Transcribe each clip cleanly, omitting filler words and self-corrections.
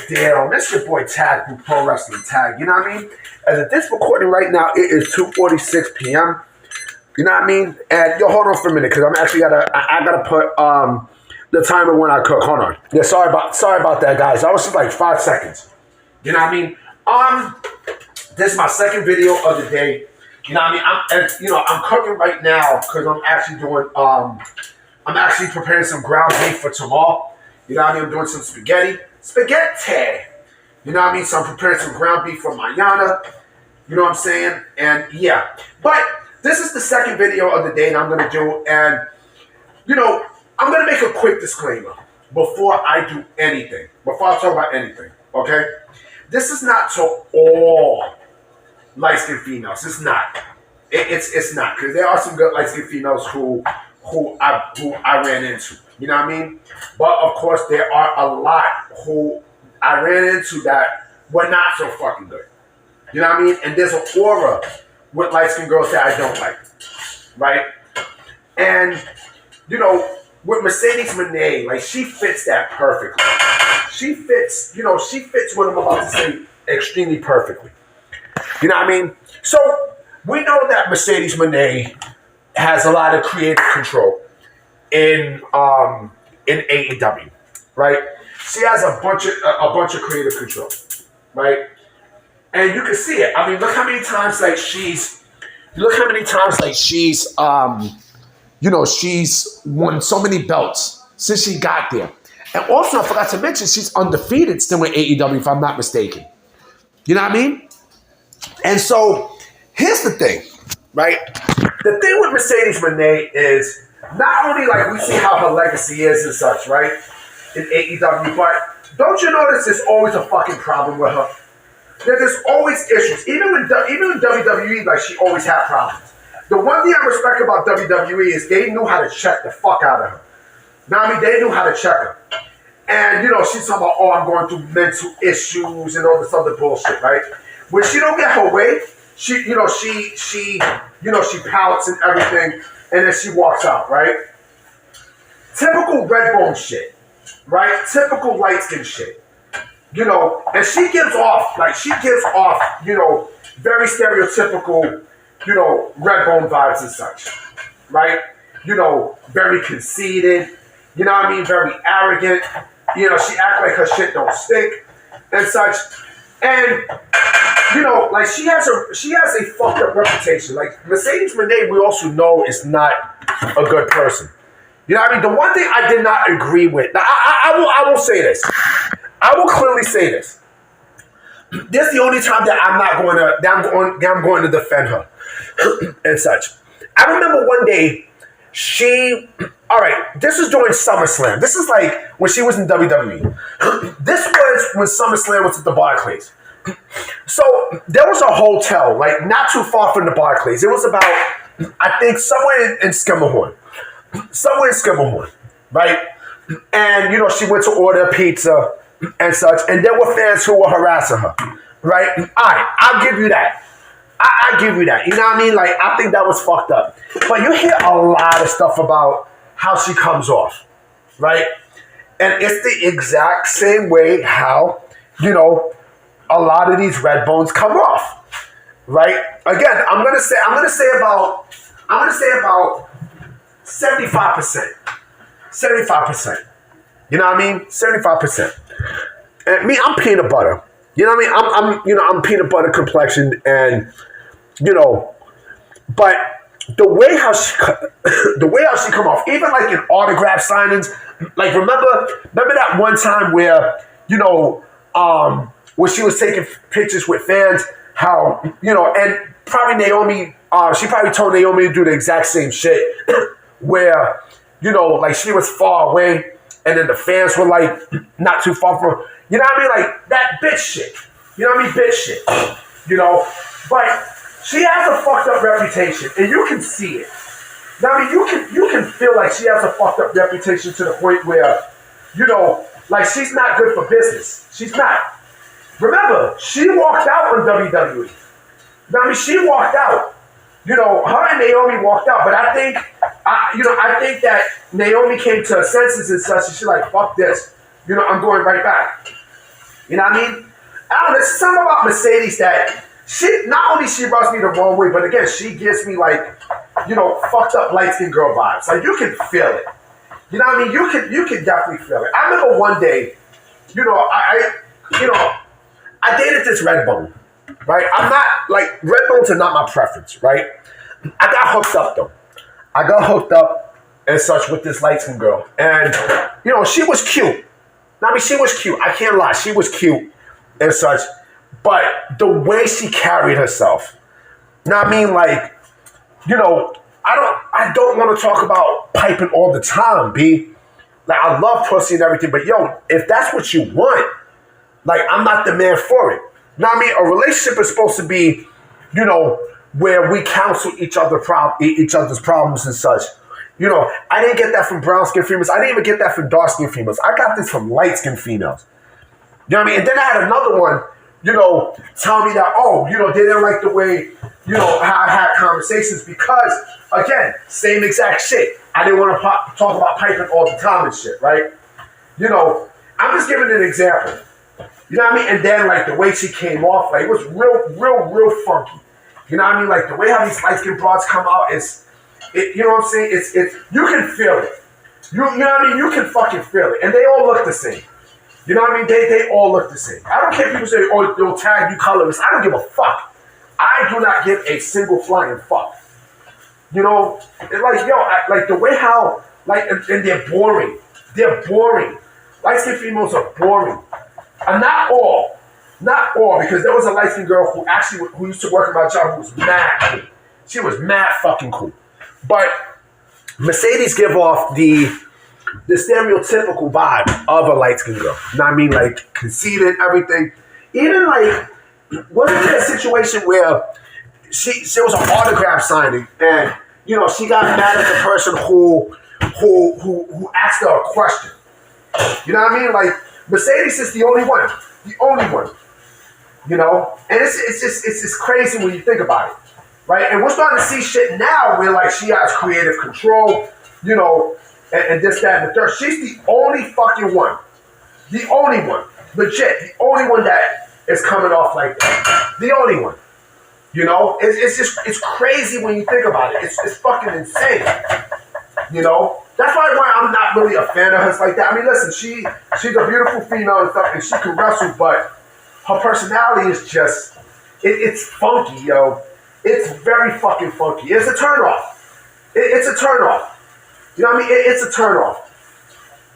deal? This your boy Tag from Pro Wrestling Tag. You know what I mean? As of this recording right now, it is 2:46 p.m. You know what I mean? And yo, hold on for a minute, because I'm actually I gotta put the timer when I cook. Hold on. Yeah, sorry about that, guys. That was just like 5 seconds. You know what I mean? This is my second video of the day. You know what I mean? I'm cooking right now because I'm actually doing I'm actually preparing some ground beef for tomorrow. You know what I mean? I'm doing some spaghetti. You know what I mean? So I'm preparing some ground beef for mañana. You know what I'm saying? And yeah. But this is the second video of the day that I'm going to do. And, you know, I'm going to make a quick disclaimer before I do anything. Before I talk about anything. Okay? This is not to all light-skinned females. It's not. It's not. Because there are some good light-skinned females who I ran into. You know what I mean? But, of course, there are a lot who I ran into that were not so fucking good. You know what I mean? And there's an aura with light-skinned girls that I don't like. Right? And, you know, with Mercedes Moné, like, she fits that perfectly. She fits what I'm about to say extremely perfectly. You know what I mean? So, we know that Mercedes Moné has a lot of creative control in AEW, right? She has a bunch of creative control, right? And you can see it. I mean, look how many times she's won so many belts since she got there. And also, I forgot to mention, she's undefeated still in AEW, if I'm not mistaken. You know what I mean? And so, here's the thing, right? The thing with Mercedes Moné is not only like we see how her legacy is and such, right? In AEW, but don't you notice there's always a fucking problem with her? There's always issues. Even in WWE, like, she always had problems. The one thing I respect about WWE is they knew how to check the fuck out of her. Now, I mean, they knew how to check her. And, you know, she's talking about, I'm going through mental issues and all this other bullshit, right? When she don't get her way, she pouts and everything, and then she walks out, right? Typical Redbone shit, right? Typical light skin shit. You know, and she gives off, you know, very stereotypical, you know, Redbone vibes and such, right? You know, very conceited, you know what I mean? Very arrogant. You know, she act like her shit don't stink and such. And, you know, like, she has a fucked up reputation. Like, Mercedes Moné, we also know, is not a good person. You know what I mean? The one thing I did not agree with, now, I will say this. I will clearly say this. This is the only time that I'm going to defend her and such. I remember one day this was during SummerSlam. This is like when she was in WWE. This was when SummerSlam was at the Barclays. So there was a hotel, like, not too far from the Barclays. It was about, I think, somewhere in Skimmerhorn. Right? And, you know, she went to order pizza and such, and there were fans who were harassing her, right? All right, I'll give you that. I give you that. You know what I mean? Like, I think that was fucked up. But you hear a lot of stuff about how she comes off, right? And it's the exact same way how, you know, a lot of these red bones come off, right? Again, I'm gonna say about 75%. 75%. You know what I mean? 75%. And me, I'm peanut butter. You know what I mean? I'm peanut butter complexion, and, you know, but the way how she come off, even like in autograph signings, like remember that one time where, you know, when she was taking pictures with fans, how, you know, and probably Naomi, she probably told Naomi to do the exact same shit, where, you know, like, she was far away, and then the fans were, like, not too far from her. You know what I mean? Like, that bitch shit. You know what I mean? Bitch shit. You know? But she has a fucked up reputation, and you can see it. Now, I mean, you can feel like she has a fucked up reputation to the point where, you know, like, she's not good for business. She's not. Remember, she walked out on WWE. Now, I mean, she walked out. You know, her and Naomi walked out, but I think that Naomi came to her senses and such, and she's like, fuck this. You know, I'm going right back. You know what I mean? I don't know, there's something about Mercedes that not only she rubs me the wrong way, but again, she gives me like, fucked up light skinned girl vibes. Like you can feel it. You know what I mean? You can definitely feel it. I remember one day, I dated this Redbone, right? I'm not like Redbones are not my preference, right? I got hooked up though. I got hooked up and such with this light skinned girl, and she was cute. I mean, she was cute. I can't lie, she was cute and such. But the way she carried herself, I mean, like, I don't want to talk about piping all the time, B. Like, I love pussy and everything, but if that's what you want, like, I'm not the man for it. You know what I mean? A relationship is supposed to be, where we counsel each other's problems and such. I didn't get that from brown skin females. I didn't even get that from dark skin females. I got this from light skin females. You know what I mean? And then I had another one, tell me that, they didn't like the way, how I had conversations because, again, same exact shit. I didn't want to talk about piping all the time and shit, right? I'm just giving an example. You know what I mean? And then, like, the way she came off, like, it was real funky. You know what I mean? Like, the way how these light-skinned broads come out you know what I'm saying? It's you can feel it. You know what I mean? You can fucking feel it. And they all look the same. You know what I mean? They all look the same. I don't care if people say, they'll tag you colorless. I don't give a fuck. I do not give a single flying fuck. Like the way how, like, and they're boring. They're boring. Light-skinned females are boring. And not all, because there was a light-skinned girl who used to work at my job who was mad cool. She was mad fucking cool. But Mercedes give off the stereotypical vibe of a light-skinned girl. You know what I mean? Like, conceited, everything. Even, like, wasn't there a situation where there was an autograph signing and, she got mad at the person who asked her a question. You know what I mean? Like, Mercedes is the only one. The only one. And it's just crazy when you think about it. Right? And we're starting to see shit now where, like, she has creative control, and this, that, and the third. She's the only fucking one. The only one. Legit. The only one that is coming off like that. The only one. It's crazy when you think about it. It's fucking insane. That's why I'm not really a fan of her like that. I mean, listen, she's a beautiful female and stuff, and she can wrestle, but her personality is just, it's funky, yo. It's very fucking funky. It's a turnoff. It's a turnoff. You know what I mean? It's a turnoff.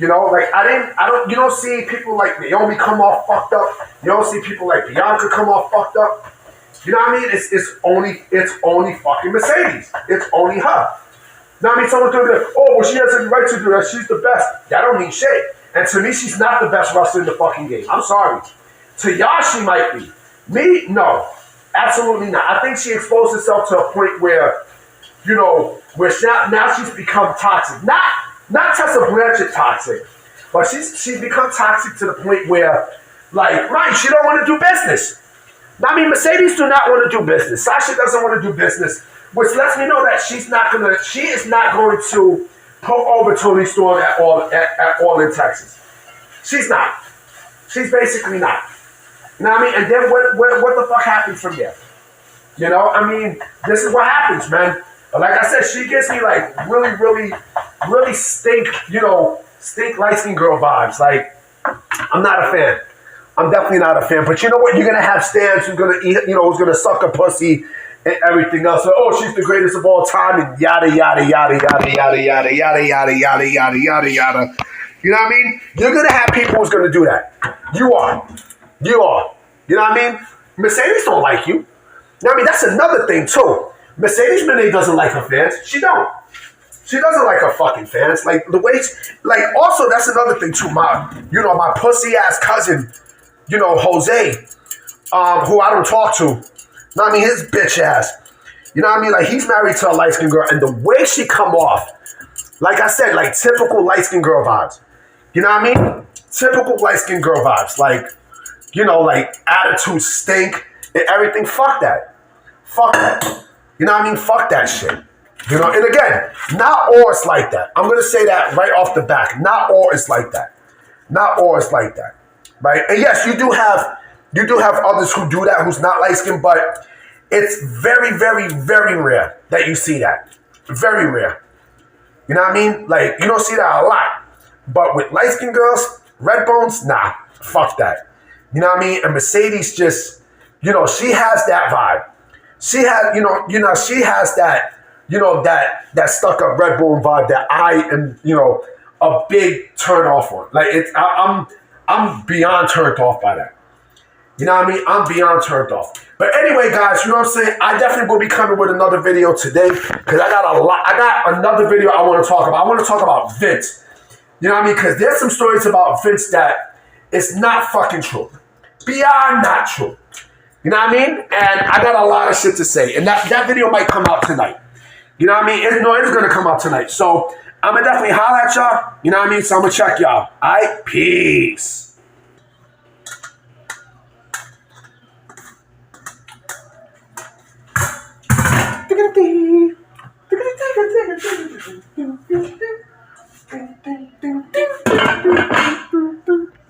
Like, you don't see people like Naomi come off fucked up. You don't see people like Bianca come off fucked up. You know what I mean? It's only fucking Mercedes. It's only her. You know what I mean? Someone's gonna be like, well, she has every right to do that. She's the best. That don't mean shit. And to me, she's not the best wrestler in the fucking game. I'm sorry. To y'all, she might be. Me, no. Absolutely not. I think she exposed herself to a point where, now she's become toxic. Not Tessa Blanchard toxic, but she's become toxic to the point where, like, right, she don't want to do business. I mean, Mercedes do not want to do business. Sasha doesn't want to do business, which lets me know that she is not going to pull over Toni Storm at all in Texas. She's not. She's basically not. You know what I mean? And then what the fuck happens from there? I mean, this is what happens, man. But like I said, she gives me like really, really, really stink light-skinned girl vibes. Like, I'm not a fan. I'm definitely not a fan. But you know what? You're gonna have stans who's gonna eat, who's gonna suck a pussy and everything else. So, she's the greatest of all time and yada yada yada yada yada yada yada yada yada yada yada yada. You know what I mean? You're gonna have people who's gonna do that. You are. You know what I mean? Mercedes don't like you. You know what I mean? That's another thing too. Mercedes Moné doesn't like her fans. She don't. She doesn't like her fucking fans. Like the way, also that's another thing too. My pussy ass cousin, Jose, who I don't talk to. You know what I mean? His bitch ass. You know what I mean? Like, he's married to a light skinned girl, and the way she come off, like I said, like typical light skinned girl vibes. You know what I mean? Typical light skinned girl vibes. Like, like attitude stink and everything. Fuck that. Fuck that. You know what I mean? Fuck that shit. And again, not all is like that. I'm going to say that right off the back. Not all is like that. Not all is like that. right? And yes, you do have others who do that, who's not light skinned, but it's very, very, very rare that you see that. Very rare. You know what I mean? Like, you don't see that a lot. But with light skinned girls, red bones, nah, fuck that. You know what I mean? And Mercedes just, she has that vibe. She has, she has that, that stuck up red bone vibe that I am, a big turn off on. Like I'm beyond turned off by that. You know what I mean? I'm beyond turned off. But anyway, guys, you know what I'm saying? I definitely will be coming with another video today because I got another video I want to talk about. I want to talk about Vince. You know what I mean? Because there's some stories about Vince that it's not fucking true. Beyond not true. You know what I mean? And I got a lot of shit to say. And that video might come out tonight. You know what I mean? It is going to come out tonight. So I'm going to definitely holler at y'all. You know what I mean? So I'm going to check y'all. All right? Peace.